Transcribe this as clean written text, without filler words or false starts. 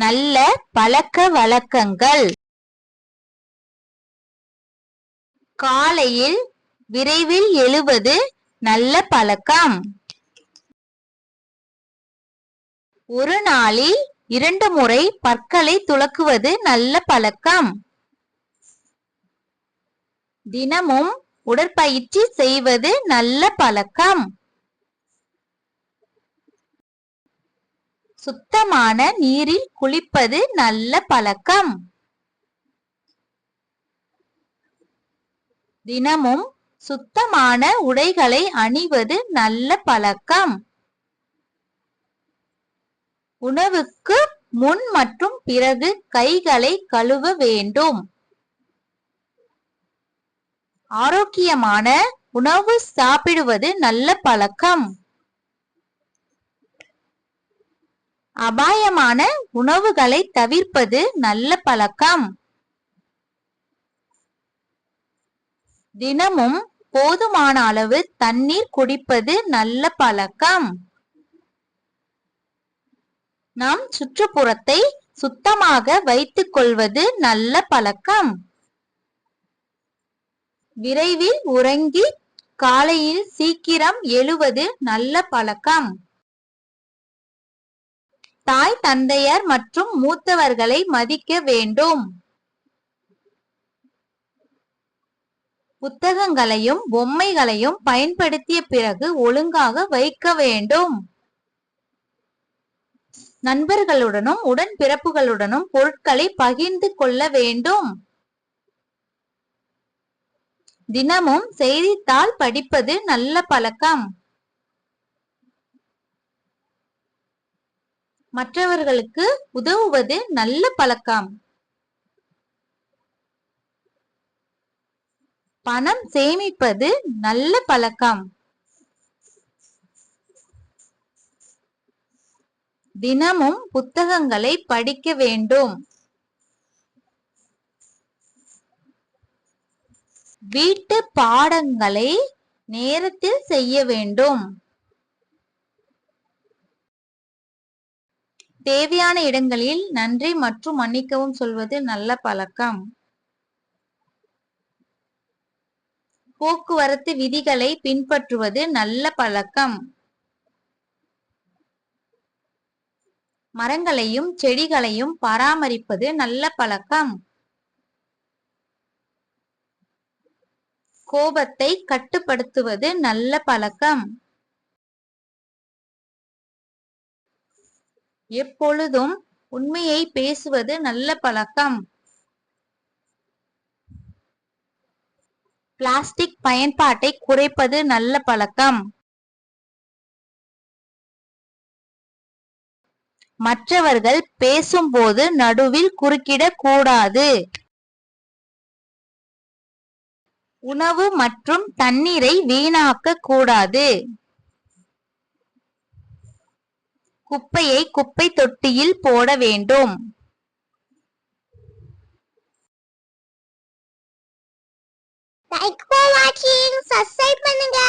நல்ல பழக்க வழக்கங்கள். காலையில் விரைவில் எழுவது நல்ல பழக்கம். ஒரு நாளில் 2 முறை பற்களை துலக்குவது நல்ல பழக்கம். தினமும் உடற்பயிற்சி செய்வது நல்ல பழக்கம். சுத்தமான நீரில் குளிப்பது நல்ல பழக்கம். தினமும் சுத்தமான உடைகளை அணிவது நல்ல பழக்கம். உணவுக்கு முன் மற்றும் பிறகு கைகளை கழுவ வேண்டும். ஆரோக்கியமான உணவு சாப்பிடுவது நல்ல பழக்கம். அபாயமான உணவுகளை தவிர்ப்பது நல்ல பழக்கம். தினமும் போதுமான அளவு தண்ணீர் குடிப்பது நல்ல பழக்கம். நம் சுற்றுப்புறத்தை சுத்தமாக வைத்துக் கொள்வது நல்ல பழக்கம். விரைவில் உறங்கி காலையில் சீக்கிரம் எழுவது நல்ல பழக்கம். தாய் தந்தையர் மற்றும் மூத்தவர்களை மதிக்க வேண்டும். புத்தகங்களையும் பொம்மைகளையும் பயன்படுத்திய பிறகு ஒழுங்காக வைக்க வேண்டும். நண்பர்களுடனும் உடன்பிறப்புகளுடனும் பொருட்களை பகிர்ந்து கொள்ள வேண்டும். தினமும் செய்தித்தாள் படிப்பது நல்ல பழக்கம். மற்றவர்களுக்கு உதவுவது நல்ல பழக்கம். பணம் சேமிப்பது நல்ல பழக்கம். தினமும் புத்தகங்களை படிக்க வேண்டும். வீட்டு பாடங்களை நேரத்தில் செய்ய வேண்டும். தேவையான இடங்களில் நன்றி மற்றும் மன்னிக்கவும் சொல்வது நல்ல பழக்கம். போக்குவரத்து விதிகளை பின்பற்றுவது நல்ல பழக்கம். மரங்களையும் செடிகளையும் பராமரிப்பது நல்ல பழக்கம். கோபத்தை கட்டுப்படுத்துவது நல்ல பழக்கம். எப்பொழுதும் உண்மையை பேசுவது நல்ல பழக்கம். பிளாஸ்டிக் பயன்பாட்டை குறைப்பது நல்ல பழக்கம். மற்றவர்கள் பேசும்போது நடுவில் குறுக்கிடக் கூடாது. உணவு மற்றும் தண்ணீரை வீணாக்க கூடாது. குப்பையை குப்பை தொட்டியில் போட வேண்டும். Thank you for watching. Subscribe பண்ணுங்க.